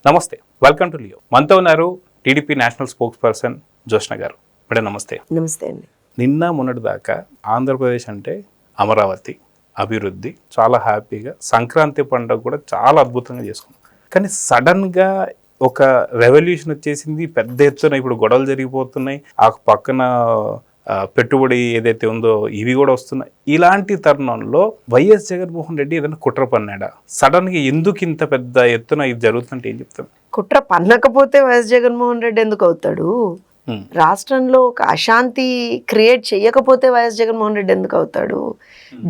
నమస్తే, welcome to Leo. మనతో ఉన్నారు TDP national spokes person Joshna గారు. మేడం నమస్తే. నమస్తే అండి. నిన్న మొన్నటి దాకా ఆంధ్రప్రదేశ్ అంటే అమరావతి, అభివృద్ధి, చాలా హ్యాపీగా సంక్రాంతి పండుగ కూడా చాలా అద్భుతంగా చేసుకున్నాం. కానీ సడన్గా ఒక రెవల్యూషన్ వచ్చేసింది, పెద్ద ఎత్తున ఇప్పుడు గొడవలు జరిగిపోతున్నాయి, ఆ పక్కన పెట్టుబడి ఏదైతే ఉందో ఇవి కూడా వస్తున్నాయి. ఇలాంటి తరుణంలో వైఎస్ జగన్మోహన్ రెడ్డి ఏదైనా కుట్ర పన్నాడా? సడన్గా ఎందుకు ఇంత పెద్ద ఎత్తున ఇది జరుగుతుందంటే ఏం చెప్తాను? కుట్ర పన్నకపోతే వైఎస్ జగన్మోహన్ రెడ్డి ఎందుకు అవుతాడు? రాష్ట్రంలో ఒక అశాంతి క్రియేట్ చెయ్యకపోతే వైఎస్ జగన్మోహన్ రెడ్డి ఎందుకు అవుతాడు?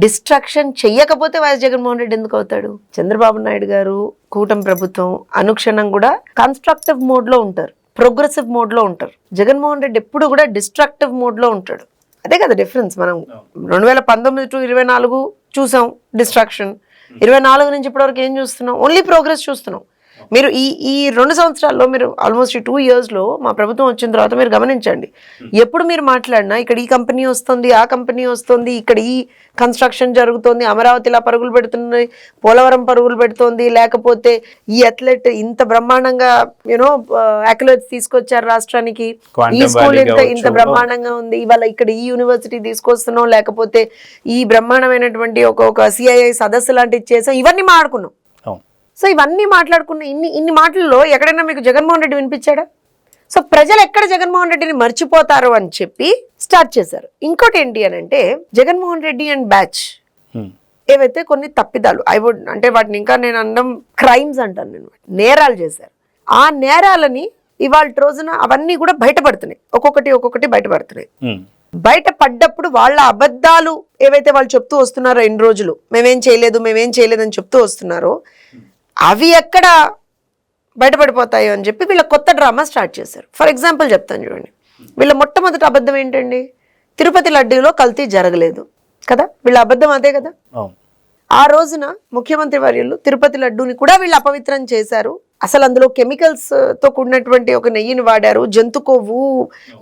డిస్ట్రక్షన్ చెయ్యకపోతే వైఎస్ జగన్మోహన్ రెడ్డి ఎందుకు అవుతాడు? చంద్రబాబు నాయుడు గారు, కూటమి ప్రభుత్వం అనుక్షణం కూడా కన్స్ట్రక్టివ్ మోడ్ లో ఉంటారు, ప్రోగ్రెసివ్ మోడ్ లో ఉంటారు. జగన్మోహన్ రెడ్డి ఎప్పుడు కూడా డిస్ట్రక్టివ్ మోడ్ లో ఉంటాడు. అదే కదా డిఫరెన్స్. మనం 2019 to 24 చూసాం డిస్ట్రక్షన్, 24 నుంచి ఇప్పటివరకు ఏం చూస్తున్నాం? ఓన్లీ ప్రోగ్రెస్ చూస్తున్నాం. మీరు ఈ 2 సంవత్సరాల్లో, మీరు ఆల్మోస్ట్ ఈ 2 years లో మా ప్రభుత్వం వచ్చిన తర్వాత మీరు గమనించండి, ఎప్పుడు మీరు మాట్లాడినా ఇక్కడ ఈ కంపెనీ వస్తుంది, ఆ కంపెనీ వస్తుంది, ఇక్కడ ఈ కన్స్ట్రక్షన్ జరుగుతుంది, అమరావతిలా పరుగులు పెడుతుంది, పోలవరం పరుగులు పెడుతోంది, లేకపోతే ఈ అథ్లెట్ ఇంత బ్రహ్మాండంగా అక్యులేట్స్ తీసుకొచ్చారు రాష్ట్రానికి, ఈ స్కూల్ ఇంత బ్రహ్మాండంగా ఉంది, ఇవాళ ఇక్కడ ఈ యూనివర్సిటీ తీసుకొస్తున్నాం, లేకపోతే ఈ బ్రహ్మాండమైనటువంటి ఒక సిఐఐ సదస్సు లాంటివి చేసాం, ఇవన్నీ మాట్లాడుకున్నాం. సో ఇవన్నీ మాట్లాడుకున్న ఇన్ని మాటల్లో ఎక్కడైనా మీకు జగన్మోహన్ రెడ్డి వినిపించాడా? సో ప్రజలు ఎక్కడ జగన్మోహన్ రెడ్డిని మర్చిపోతారు అని చెప్పి స్టార్ట్ చేశారు. ఇంకోటి ఏంటి అని అంటే, జగన్మోహన్ రెడ్డి అండ్ బ్యాచ్ ఏవైతే కొన్ని తప్పిదాలు అంటే వాటిని ఇంకా నేను అనడం క్రైమ్స్ అంటాను, నేను నేరాలు చేశారు. ఆ నేరాలని ఇవాళ రోజున అవన్నీ కూడా బయటపడుతున్నాయి, ఒక్కొక్కటి బయటపడుతున్నాయి. బయటపడ్డప్పుడు వాళ్ళ అబద్ధాలు ఏవైతే వాళ్ళు చెప్తూ వస్తున్నారో, ఎన్ని రోజులు మేమేం చేయలేదు అని చెప్తూ వస్తున్నారో, అవి ఎక్కడ బయటపడిపోతాయో అని చెప్పి వీళ్ళ కొత్త డ్రామా స్టార్ట్ చేశారు. ఫర్ ఎగ్జాంపుల్ చెప్తాను చూడండి. వీళ్ళ మొట్టమొదటి అబద్ధం ఏంటండి? తిరుపతి లడ్డూలో కల్తీ జరగలేదు కదా, వీళ్ళ అబద్ధం అదే కదా. ఆ రోజున ముఖ్యమంత్రి వర్యులు తిరుపతి లడ్డూని కూడా వీళ్ళు అపవిత్రం చేశారు. అసలు అందులో కెమికల్స్ తో కూడినటువంటి ఒక నెయ్యిని వాడారు, జంతు కొవ్వు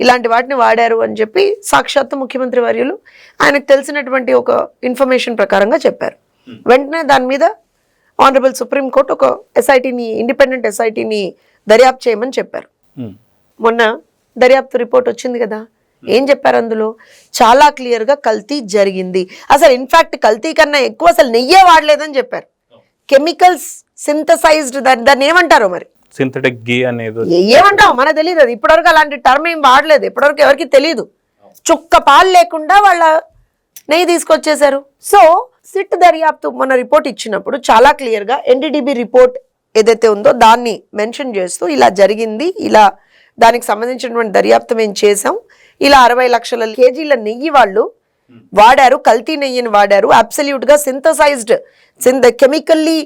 ఇలాంటి వాటిని వాడారు అని చెప్పి సాక్షాత్తు ముఖ్యమంత్రి వర్యులు ఆయనకు తెలిసినటువంటి ఒక ఇన్ఫర్మేషన్ ప్రకారంగా చెప్పారు. వెంటనే దాని మీద ఆనరబుల్ సుప్రీంకోర్టు ఒక ఎస్ఐటిని, ఇండిపెండెంట్ ఎస్ఐటిని దర్యాప్తు చేయమని చెప్పారు. మొన్న దర్యాప్తు రిపోర్ట్ వచ్చింది కదా. ఏం చెప్పారు అందులో? చాలా క్లియర్ గా కల్తీ జరిగింది, అసలు ఇన్ఫాక్ట్ కల్తీ కన్నా ఎక్కువ అసలు నెయ్యే వాడలేదని చెప్పారు. కెమికల్స్ సింథసైజ్డ్, దాన్ని ఏమంటారో మరి, సింథటిక్ ఘీ అనేది ఏమంటావు మనకు తెలియదు. అది ఇప్పటివరకు అలాంటి టర్మ్ ఏం వాడలేదు, ఇప్పటివరకు ఎవరికి తెలియదు. చుక్క పాలు లేకుండా వాళ్ళ నెయ్యి తీసుకొచ్చేశారు. సో సిట్ దర్యాప్తు మొన్న రిపోర్ట్ ఇచ్చినప్పుడు చాలా క్లియర్ గా ఎన్డీడీబీ రిపోర్ట్ ఏదైతే ఉందో దాన్ని మెన్షన్ చేస్తూ, ఇలా జరిగింది, ఇలా దానికి సంబంధించినటువంటి దర్యాప్తు మేము చేసాం, ఇలా 60 లక్షల కేజీల నెయ్యి వాళ్ళు వాడారు, కల్తీ నెయ్యిని వాడారు, అబ్సల్యూట్ గా సింథసైజ్డ్ కెమికల్లీ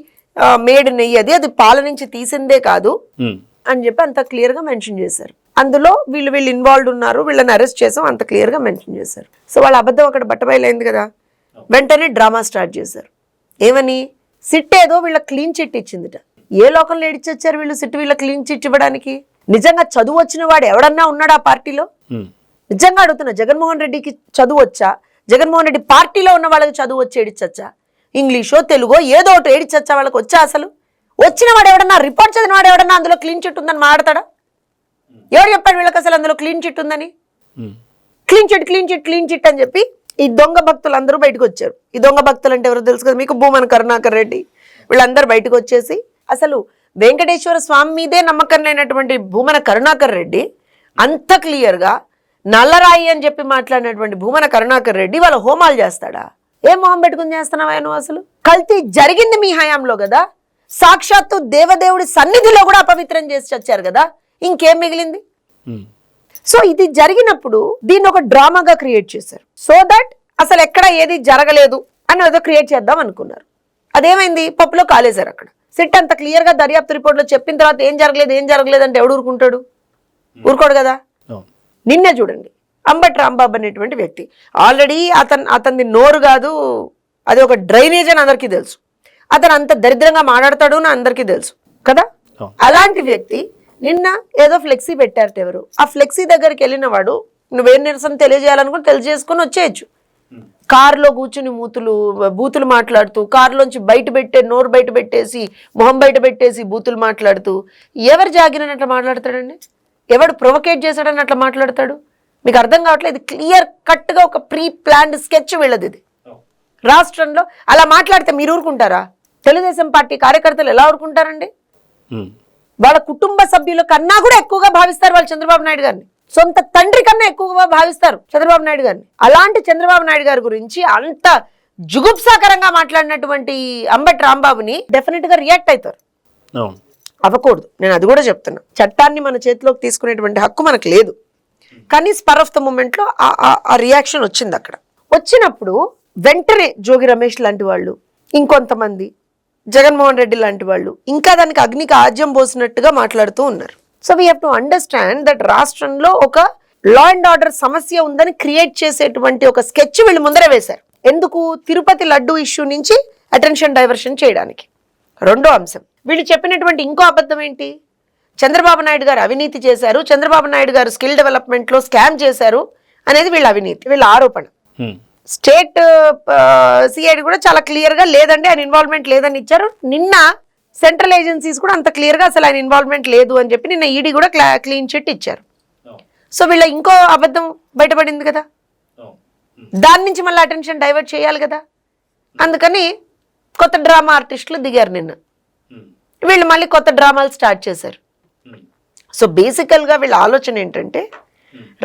మేడ్ నెయ్యి, అది పాల నుంచి తీసిందే కాదు అని చెప్పి అంత క్లియర్ గా మెన్షన్ చేశారు. అందులో వీళ్ళు ఇన్వాల్వ్డ్ ఉన్నారు, వీళ్ళని అరెస్ట్ చేసాం, అంత క్లియర్ గా మెన్షన్ చేశారు. సో వాళ్ళ అబద్ధం అక్కడ బట్టబయలైంది కదా. వెంటనే డ్రామా స్టార్ట్ చేశారు. ఏమని? సిట్ ఏదో వీళ్ళ క్లీన్ చిట్ ఇచ్చిందిట. ఏ లోకంలో ఏడిచొచ్చారు వీళ్ళు సిట్ వీళ్ళ క్లీన్ చిట్ ఇవ్వడానికి? నిజంగా చదువు వచ్చిన వాడు ఎవడన్నా ఉన్నాడు ఆ పార్టీలో? నిజంగా అడుగుతున్నా, జగన్మోహన్ రెడ్డికి చదువు వచ్చా? జగన్మోహన్ రెడ్డి పార్టీలో ఉన్న వాళ్ళకి చదువు వచ్చి ఏడిచొచ్చా? ఇంగ్లీషో తెలుగో ఏదో ఒకటి ఏడిచొచ్చా వాళ్ళకి వచ్చా? అసలు వచ్చిన వాడు ఎవడన్నా, రిపోర్ట్ చదివిన వాడు ఎవడన్నా అందులో క్లీన్ చిట్ ఉందని మాట్లాడతాడా? ఎవరు చెప్పాడు వీళ్ళకి అసలు అందులో క్లీన్ చిట్ ఉందని? క్లీన్ చిట్ అని చెప్పి ఈ దొంగ భక్తులు అందరూ బయటకు వచ్చారు. ఈ దొంగ భక్తులు అంటే ఎవరో తెలుసు కదా మీకు, భూమన కరుణాకర్ రెడ్డి, వీళ్ళందరూ బయటకు వచ్చేసి అసలు వెంకటేశ్వర స్వామి మీదే నమ్మకం లేనటువంటి భూమన కరుణాకర్ రెడ్డి అంత క్లియర్గా నల్లరాయి అని చెప్పి మాట్లాడినటువంటి భూమన కరుణాకర్ రెడ్డి వాళ్ళ హోమాలు చేస్తాడా? ఏం మొహం పెట్టుకుని చేస్తున్నావా నువ్వు? అసలు కల్తీ జరిగింది మీ హయాంలో కదా, సాక్షాత్తు దేవదేవుడి సన్నిధిలో కూడా అపవిత్రం చేసి చచ్చారు కదా, ఇంకేం మిగిలింది? సో ఇది జరిగినప్పుడు దీన్ని ఒక డ్రామాగా క్రియేట్ చేశారు. సో దట్ అసలు ఎక్కడ ఏది జరగలేదు అని ఏదో క్రియేట్ చేద్దాం అనుకున్నారు. అదేమైంది? పప్పులో కాలేశారు. అక్కడ సిట్ అంత క్లియర్ గా దర్యాప్తు రిపోర్ట్ లో చెప్పిన తర్వాత ఏం జరగలేదు అంటే ఎవడు ఊరుకుంటాడు? ఊరుకోడు కదా. నిన్నే చూడండి, అంబటి రాంబాబు అనేటువంటి వ్యక్తి, ఆల్రెడీ అతనిది నోరు కాదు, అది ఒక డ్రైనేజ్ అని అందరికీ తెలుసు. అతను అంత దరిద్రంగా మాట్లాడతాడు అని అందరికీ తెలుసు కదా. అలాంటి వ్యక్తి నిన్న ఏదో ఫ్లెక్సీ పెట్టారట ఎవరు, ఆ ఫ్లెక్సీ దగ్గరికి వెళ్ళిన వాడు నువ్వేం నిరసన తెలియజేయాలనుకుని తెలియజేసుకొని వచ్చేయచ్చు. కారులో కూర్చుని బూతులు మాట్లాడుతూ, కారులోంచి నోరు బయట పెట్టేసి, మొహం బయట పెట్టేసి బూతులు మాట్లాడుతూ, ఎవరు జాగిరని అట్లా మాట్లాడతాడండి? ఎవడు ప్రొవోకేట్ చేశాడని అట్లా మాట్లాడతాడు? మీకు అర్థం కావట్లేదు. ఇది క్లియర్ కట్గా ఒక ప్రీ ప్లాన్డ్ స్కెచ్ వీళ్ళది. ఇది రాష్ట్రంలో అలా మాట్లాడితే మీరు ఊరుకుంటారా? తెలుగుదేశం పార్టీ కార్యకర్తలు ఎలా ఊరుకుంటారండి? వాళ్ళ కుటుంబ సభ్యుల కన్నా కూడా ఎక్కువగా భావిస్తారు వాళ్ళు చంద్రబాబు నాయుడు గారిని. సొంత తండ్రి కన్నా ఎక్కువగా భావిస్తారు చంద్రబాబు నాయుడు గారిని. అలాంటి చంద్రబాబు నాయుడు గారి గురించి అంత జుగుప్సాకరంగా మాట్లాడినటువంటి అంబటి రాంబాబుని డెఫినెట్ గా రియాక్ట్ అవుతారు. అవ్వకూడదు. నేను అది కూడా చెప్తున్నా. చట్టాన్ని మన చేతిలోకి తీసుకునేటువంటి హక్కు మనకు లేదు. కానీ స్పర్ ఆఫ్ ద మూమెంట్ లో ఆ రియాక్షన్ వచ్చింది. అక్కడ వచ్చినప్పుడు వెంటనే జోగి రమేష్ లాంటి వాళ్ళు, ఇంకొంతమంది జగన్మోహన్ రెడ్డి లాంటి వాళ్ళు ఇంకా దానికి అగ్నికి ఆజ్యం పోసినట్టుగా మాట్లాడుతూ ఉన్నారు. So we have to understand that రాష్ట్రంలో ఒక లా అండ్ ఆర్డర్ సమస్య ఉందని క్రియేట్ చేసేటువంటి ఒక స్కెచ్ వీళ్ళు ముందరే వేశారు. ఎందుకు? తిరుపతి లడ్డు ఇష్యూ నుంచి అటెన్షన్ డైవర్షన్ చేయడానికి. రెండో అంశం, వీళ్ళు చెప్పినటువంటి ఇంకో అబద్ధం ఏంటి? చంద్రబాబు నాయుడు గారు అవినీతి చేశారు, చంద్రబాబు నాయుడు గారు స్కిల్ డెవలప్మెంట్ లో స్కామ్ చేశారు అనేది వీళ్ళ అవినీతి, వీళ్ళ ఆరోపణ. స్టేట్ సిఐడి కూడా చాలా క్లియర్ గా లేదండి, ఆయన ఇన్వాల్వ్మెంట్ లేదని ఇచ్చారు. నిన్న సెంట్రల్ ఏజెన్సీస్ కూడా అంత క్లియర్ గా అసలు ఆయన ఇన్వాల్వ్మెంట్ లేదు అని చెప్పి నిన్న ఈడీ కూడా క్లీన్ చిట్ ఇచ్చారు. సో వీళ్ళ ఇంకో అబద్ధం బయటపడింది కదా, దాని నుంచి మళ్ళీ అటెన్షన్ డైవర్ట్ చేయాలి కదా. అందుకని కొత్త డ్రామా ఆర్టిస్టులు దిగారు నిన్న. వీళ్ళు మళ్ళీ కొత్త డ్రామాలు స్టార్ట్ చేశారు. సో బేసికల్గా వీళ్ళ ఆలోచన ఏంటంటే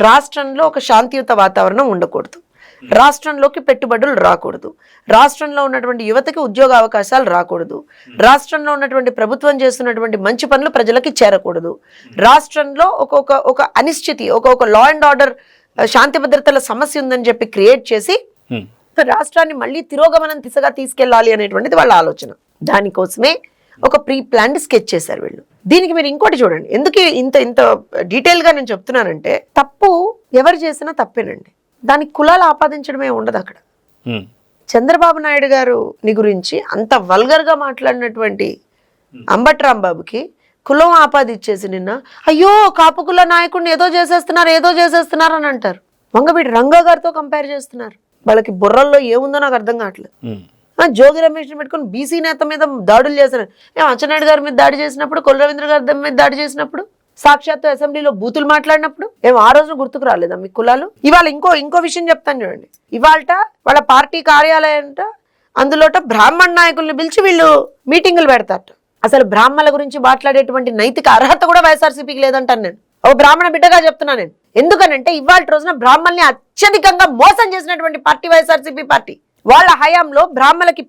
రాష్ట్రంలో ఒక శాంతియుత వాతావరణం ఉండకూడదు, రాష్ట్రంలోకి పెట్టుబడులు రాకూడదు, రాష్ట్రంలో ఉన్నటువంటి యువతకి ఉద్యోగ అవకాశాలు రాకూడదు, రాష్ట్రంలో ఉన్నటువంటి ప్రభుత్వం చేస్తున్నటువంటి మంచి పనులు ప్రజలకి చేరకూడదు, రాష్ట్రంలో ఒక అనిశ్చితి, ఒక లా అండ్ ఆర్డర్ శాంతి భద్రతల సమస్య ఉందని చెప్పి క్రియేట్ చేసి రాష్ట్రాన్ని మళ్ళీ తిరోగమనం దిశగా తీసుకెళ్లాలి అనేటువంటిది వాళ్ళ ఆలోచన. దానికోసమే ఒక ప్రీ ప్లాన్డ్ స్కెచ్ చేశారు వీళ్ళు. దీనికి మీరు ఇంకోటి చూడండి, ఎందుకు ఇంత డీటెయిల్ గా నేను చెప్తున్నానంటే, తప్పు ఎవరు చేసినా తప్పేనండి, దానికి కులాలు ఆపాదించడమే ఉండదు అక్కడ. చంద్రబాబు నాయుడు గారు ని గురించి అంత వల్గర్ గా మాట్లాడినటువంటి అంబటి రాంబాబుకి కులం ఆపాదించేసి నిన్న అయ్యో కాపు కుల నాయకుడిని ఏదో చేసేస్తున్నారు అని అంటారు. వంగవీటి రంగా గారితో కంపేర్ చేస్తున్నారు. వాళ్ళకి బుర్రల్లో ఏముందో నాకు అర్థం కావట్లేదు. జోగి రమేష్ పెట్టుకుని బీసీ నేత మీద దాడులు చేస్తున్నారు. అచ్చెన్నాయుడు గారి మీద దాడి చేసినప్పుడు, కొల్లు రవీంద్ర గారి మీద దాడి చేసినప్పుడు, సాక్షాత్తు అసెంబ్లీలో బూతులు మాట్లాడినప్పుడు ఆ రోజు గుర్తుకు రాలేదా మీ కులాలు? ఇవాళ ఇంకో విషయం చెప్తాను చూడండి. ఇవాళ వాళ్ళ పార్టీ కార్యాలయంట అందులోట బ్రాహ్మణ నాయకుల్ని పిలిచి వీళ్ళు మీటింగులు పెడతారట. అసలు బ్రాహ్మణుల గురించి మాట్లాడేటువంటి నైతిక అర్హత కూడా వైఎస్ఆర్సీపీకి లేదంటాను నేను. ఓ బ్రాహ్మణ బిడ్డగా చెప్తున్నా నేను. ఎందుకనంటే ఇవాళ రోజున బ్రాహ్మణ్ని అత్యధికంగా మోసం చేసినటువంటి పార్టీ వైఎస్ఆర్సీపీ పార్టీ. వాళ్ళ హయాంలో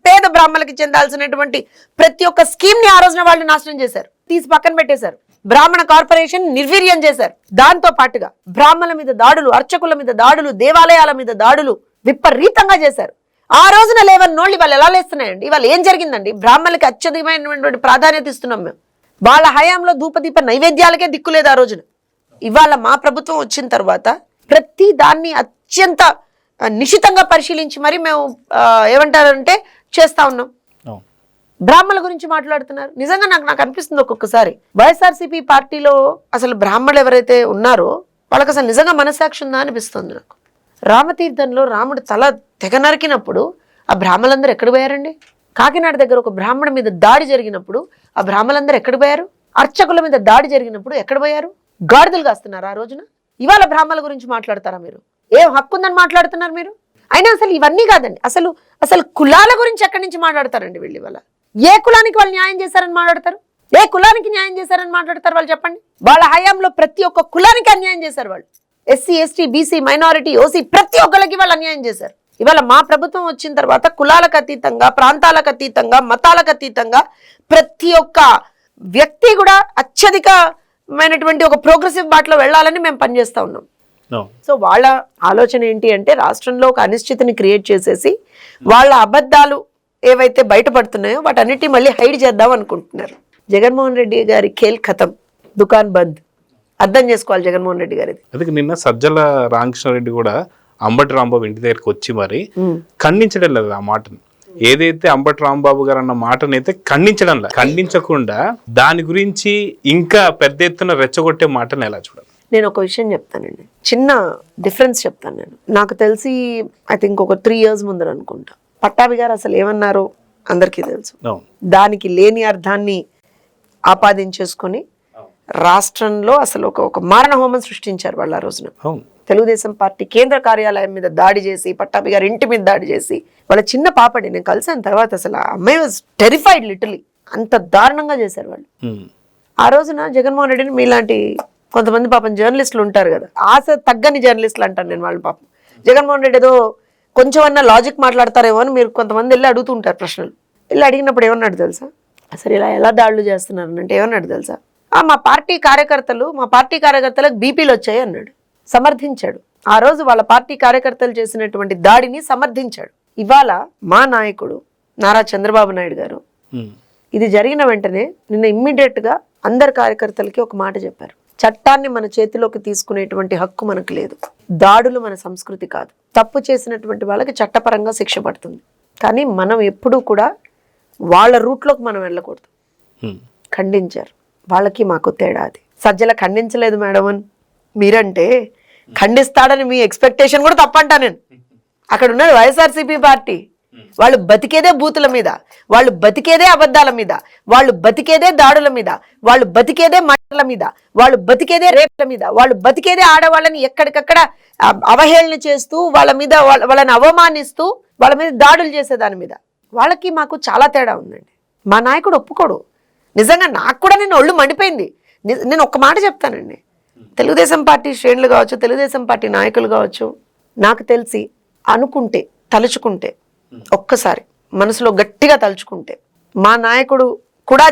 పేద బ్రాహ్మణులకి చెందాల్సినటువంటి ప్రతి ఒక్క స్కీమ్ ని ఆ రోజున వాళ్ళు నాశనం చేశారు, తీసి పక్కన పెట్టేశారు. బ్రాహ్మణ కార్పొరేషన్ నిర్వీర్యం చేశారు. దాంతో పాటుగా బ్రాహ్మణుల మీద దాడులు, అర్చకుల మీద దాడులు, దేవాలయాల మీద దాడులు విపరీతంగా చేశారు. ఆ రోజున లేవన్నోళ్ళు ఇవాళ ఎలా లేస్తున్నాయండి? ఇవాళ ఏం జరిగిందండి? బ్రాహ్మణులకి అత్యధికమైనటువంటి ప్రాధాన్యత ఇస్తున్నాం మేము. వాళ్ళ హయాంలో ధూపదీప నైవేద్యాలకే దిక్కులేదు ఆ రోజున. ఇవాళ మా ప్రభుత్వం వచ్చిన తర్వాత ప్రతి దాన్ని అత్యంత నిశితంగా పరిశీలించి మరి మేము ఏమంటారంటే చేస్తా ఉన్నాం. బ్రాహ్మణుల గురించి మాట్లాడుతున్నారు. నిజంగా నాకు అనిపిస్తుంది ఒక్కొక్కసారి వైఎస్ఆర్సీపీ పార్టీలో అసలు బ్రాహ్మణులు ఎవరైతే ఉన్నారో వాళ్ళకి అసలు నిజంగా మనసాక్షి ఉందా అనిపిస్తుంది నాకు. రామతీర్థంలో రాముడు తల తెగ నరికినప్పుడు ఆ బ్రాహ్మణులందరూ ఎక్కడ పోయారండి? కాకినాడ దగ్గర ఒక బ్రాహ్మణ మీద దాడి జరిగినప్పుడు ఆ బ్రాహ్మణులందరూ ఎక్కడ పోయారు? అర్చకుల మీద దాడి జరిగినప్పుడు ఎక్కడ పోయారు? గాడిదలు కాస్తున్నారు ఆ రోజున. ఇవాళ బ్రాహ్మణుల గురించి మాట్లాడతారా మీరు? ఏం హక్కు ఉందని మాట్లాడుతున్నారు మీరు? అయినా అసలు ఇవన్నీ కాదండి, అసలు కులాల గురించి ఎక్కడి నుంచి మాట్లాడతారండి వీళ్ళు? ఇవాళ ఏ కులానికి వాళ్ళు న్యాయం చేశారని మాట్లాడతారు? ఏ కులానికి న్యాయం చేశారని మాట్లాడతారు వాళ్ళు? చెప్పండి. వాళ్ళ హయాంలో ప్రతి ఒక్క కులానికి అన్యాయం చేశారు వాళ్ళు. SC, ST, BC, minority, OC ప్రతి ఒక్కరికి వాళ్ళు అన్యాయం చేశారు. ఇవాళ మా ప్రభుత్వం వచ్చిన తర్వాత కులాలకు అతీతంగా, ప్రాంతాలకు అతీతంగా, మతాలకు అతీతంగా ప్రతి ఒక్క వ్యక్తి కూడా అత్యధికమైనటువంటి ఒక ప్రోగ్రెసివ్ బాటలో వెళ్ళాలని మేము పనిచేస్తా ఉన్నాం. సో వాళ్ళ ఆలోచన ఏంటి అంటే రాష్ట్రంలో ఒక అనిశ్చితిని క్రియేట్ చేసేసి వాళ్ళ అబద్ధాలు ఏవైతే బయటపడుతున్నాయో వాటన్నిటి మళ్ళీ హైడ్ చేద్దాం అనుకుంటున్నారు. జగన్మోహన్ రెడ్డి గారి ఖేల్ ఖతం, దుకాన్ బంద్. అర్థం చేసుకోవాలి జగన్మోహన్ రెడ్డి గారిది. అందుకే నిన్న సజ్జల రామకృష్ణారెడ్డి కూడా అంబటి రాంబాబు ఇంటి దగ్గరికి వచ్చి మరి ఖండించడం లేదు ఆ మాటను. ఏదైతే అంబటి రాంబాబు గారు అన్న మాటనైతే ఖండించడం లేదు, ఖండించకుండా దాని గురించి ఇంకా పెద్ద ఎత్తున రెచ్చగొట్టే మాటను ఎలా చూడాలి? నేను ఒక విషయం చెప్తానండి, చిన్న డిఫరెన్స్ చెప్తాను. నేను నాకు తెలిసి ఐ థింక్ ఒక 3 years ముందర అనుకుంటా పట్టాభి గారు అసలు ఏమన్నారో అందరికీ తెలుసు. దానికి లేని అర్థాన్ని ఆపాదించేసుకొని రాష్ట్రంలో అసలు ఒక మారణ హోమం సృష్టించారు వాళ్ళు ఆ రోజున. తెలుగుదేశం పార్టీ కేంద్ర కార్యాలయం మీద దాడి చేసి, పట్టాభి గారి ఇంటి మీద దాడి చేసి, వాళ్ళ చిన్న పాపడి నేను కలిసాను తర్వాత, అసలు ఆ అమ్మాయి వాజ్ టెరిఫైడ్ లిటరలీ. అంత దారుణంగా చేశారు వాళ్ళు. ఆ రోజున జగన్మోహన్ రెడ్డిని మీలాంటి కొంతమంది పాపం జర్నలిస్టులు ఉంటారు కదా, ఆశ తగ్గని జర్నలిస్టులు అంటారు నేను వాళ్ళ పాపం. జగన్మోహన్ రెడ్డి ఏదో కొంచెం అన్నా లాజిక్ మాట్లాడతారేమో అని మీరు కొంతమంది వెళ్ళి అడుగుతుంటారు ప్రశ్నలు. వెళ్ళి అడిగినప్పుడు ఏమన్నాడు తెలుసా, అసలు ఇలా ఎలా దాడులు చేస్తున్నారు అంటే ఏమన్నాడు తెలుసా, మా పార్టీ కార్యకర్తలకు బీపీలు వచ్చాయి అన్నాడు. సమర్థించాడు. ఆ రోజు వాళ్ళ పార్టీ కార్యకర్తలు చేసినటువంటి దాడిని సమర్థించాడు. ఇవాళ మా నాయకుడు నారా చంద్రబాబు నాయుడు గారు ఇది జరిగిన వెంటనే నిన్న ఇమ్మీడియట్ గా అందరు కార్యకర్తలకి ఒక మాట చెప్పారు, చట్టాన్ని మన చేతిలోకి తీసుకునేటువంటి హక్కు మనకు లేదు, దాడులు మన సంస్కృతి కాదు, తప్పు చేసినటువంటి వాళ్ళకి చట్టపరంగా శిక్ష పడుతుంది, కానీ మనం ఎప్పుడూ కూడా వాళ్ళ రూట్లోకి మనం వెళ్ళకూడదు. ఖండించారు. వాళ్ళకి మాకు తేడా అది. సజ్జల ఖండించలేదు మేడం అని మీరంటే, ఖండిస్తాడని మీ ఎక్స్పెక్టేషన్ కూడా తప్పంటా నేను. అక్కడ ఉన్నది వైఎస్ఆర్సీపీ పార్టీ. వాళ్ళు బతికేదే బూతుల మీద, వాళ్ళు బతికేదే అబద్ధాల మీద, వాళ్ళు బతికేదే దాడుల మీద, వాళ్ళు బతికేదే మట్టల మీద, వాళ్ళు బతికేదే రేపుల మీద, వాళ్ళు బతికేదే ఆడవాళ్ళని ఎక్కడికక్కడ అవహేళన చేస్తూ, వాళ్ళ మీద వాళ్ళని అవమానిస్తూ, వాళ్ళ మీద దాడులు చేసే దాని మీద. వాళ్ళకి మాకు చాలా తేడా ఉందండి. మా నాయకుడు ఒప్పుకోడు. నిజంగా నాకు కూడా నేను ఒళ్ళు మండిపోయింది. నేను ఒక్క మాట చెప్తానండి, తెలుగుదేశం పార్టీ శ్రేణులు కావచ్చు, తెలుగుదేశం పార్టీ నాయకులు కావచ్చు, నాకు తెలిసి అనుకుంటే, తలుచుకుంటే, ఒక్కసారి మనసులో గట్టిగా తలుచుకుంటే, మా నాయకుడు కూడా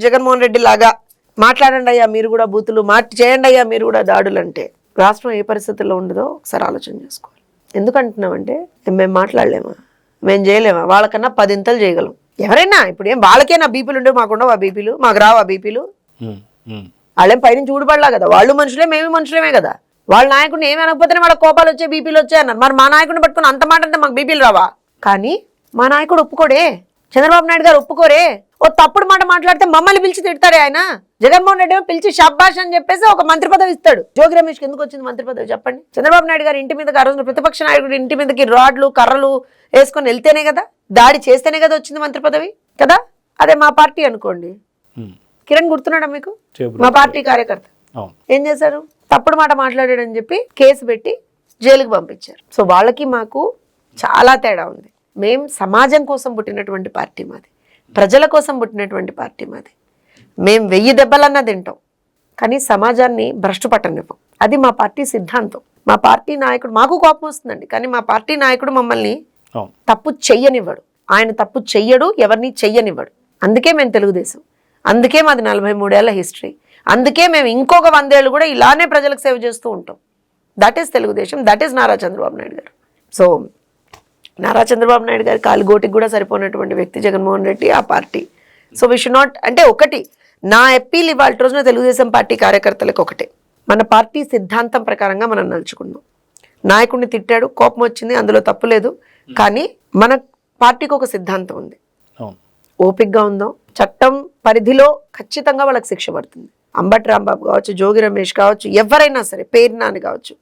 జగన్మోహన్ రెడ్డి లాగా మాట్లాడండి అయ్యా మీరు కూడా బూతులు, చేయండి అయ్యా మీరు కూడా దాడులు అంటే రాష్ట్రం ఏ పరిస్థితుల్లో ఉండదో ఒకసారి ఆలోచన చేసుకోవాలి. ఎందుకంటున్నామంటే మేము మాట్లాడలేమా, మేము చేయలేమా, వాళ్ళకన్నా 10 ఇంతలు చేయగలం. ఎవరైనా ఇప్పుడు ఏం వాళ్ళకేనా బీపీలు ఉండే, మాకుండవు ఆ బీపీలు, మాకు రావు ఆ బీపీలు. వాళ్ళేం పైనుంచి ఊడిపడలా కదా, వాళ్ళు మనుషులే మేము మనుషులేమే కదా. వాళ్ళ నాయకుడిని ఏమి అనకపోతేనే వాళ్ళ కోపాలు వచ్చాయి, బీపీలు వచ్చాయి అన్నారు. మరి మా నాయకుడిని పట్టుకుని అంత మాట అంటే మాకు బీపీలు రావా? కానీ మా నాయకుడు ఒప్పుకోడే, చంద్రబాబు నాయుడు గారు ఒప్పుకోరే. ఓ తప్పుడు మాట మాట్లాడితే మమ్మల్ని పిలిచి తిడతాడే ఆయన. జగన్మోహన్ రెడ్డి పిలిచి షాబాష్ అని చెప్పేసి ఒక మంత్రి పదవి ఇస్తాడు. జోగి రమేష్కి ఎందుకు వచ్చింది మంత్రి పదవి చెప్పండి? చంద్రబాబు నాయుడు గారి ఇంటి మీదకి ఆ రోజున ప్రతిపక్ష నాయకుడు ఇంటి మీదకి రాడ్లు కర్రలు వేసుకొని వెళ్తేనే కదా, దాడి చేస్తేనే కదా వచ్చింది మంత్రి పదవి కదా. అదే మా పార్టీ అనుకోండి, కిరణ్ గుర్తున్నాడా మీకు? మా పార్టీ కార్యకర్త ఏం చేశారు, తప్పుడు మాట మాట్లాడాడని చెప్పి కేసు పెట్టి జైలుకి పంపించారు. సో వాళ్ళకి మాకు చాలా తేడా ఉంది. మేం సమాజం కోసం పుట్టినటువంటి పార్టీ మాది, ప్రజల కోసం పుట్టినటువంటి పార్టీ మాది. మేం 1000 దెబ్బలన్నా తింటాం, కానీ సమాజాన్ని భ్రష్టు పట్టనివ్వం. అది మా పార్టీ సిద్ధాంతం. మా పార్టీ నాయకుడు, మాకు కోపం వస్తుందండి, కానీ మా పార్టీ నాయకుడు మమ్మల్ని తప్పు చెయ్యనివ్వడు. ఆయన తప్పు చెయ్యడు, ఎవరిని చెయ్యనివ్వడు. అందుకే మేము తెలుగుదేశం, అందుకే మాది 43 ఏళ్ల హిస్టరీ, అందుకే మేము ఇంకొక 100 ఏళ్ళు కూడా ఇలానే ప్రజలకు సేవ చేస్తూ ఉంటాం. That is Telugu Desam, that is Nara Chandrababu Naidu గారు. సో నారా చంద్రబాబు నాయుడు గారి కాలిగోటికి కూడా సరిపోయినటువంటి వ్యక్తి జగన్మోహన్ రెడ్డి, ఆ party. So we should not, అంటే ఒకటి నా అప్పీల్ ఇవాళ రోజున తెలుగుదేశం పార్టీ కార్యకర్తలకు ఒకటే, మన పార్టీ సిద్ధాంతం ప్రకారంగా మనం నడుచుకున్నాం. నాయకుడిని తిట్టాడు, కోపం వచ్చింది, అందులో తప్పు లేదు, కానీ మన పార్టీకి ఒక సిద్ధాంతం ఉంది. ఓపికగా ఉందాం, చట్టం పరిధిలో ఖచ్చితంగా వాళ్ళకి శిక్ష పడుతుంది. అంబటి రాంబాబు కావచ్చు, జోగి రమేష్ కావచ్చు, ఎవరైనా సరే, పేరు నాని కావచ్చు,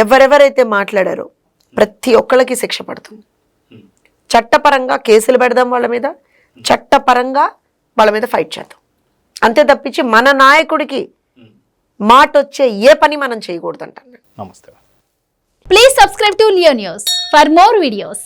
ఎవరెవరైతే మాట్లాడారో ప్రతి ఒక్కళ్ళకి శిక్ష పడుతుంది. చట్టపరంగా కేసులు పెడదాం వాళ్ళ మీద, చట్టపరంగా వాళ్ళ మీద ఫైట్ చేద్దాం. అంతే తప్పించి మన నాయకుడికి మాట వచ్చే ఏ పని మనం చేయకూడదు అంటాను. నమస్తే. Please subscribe to Leo news for more videos.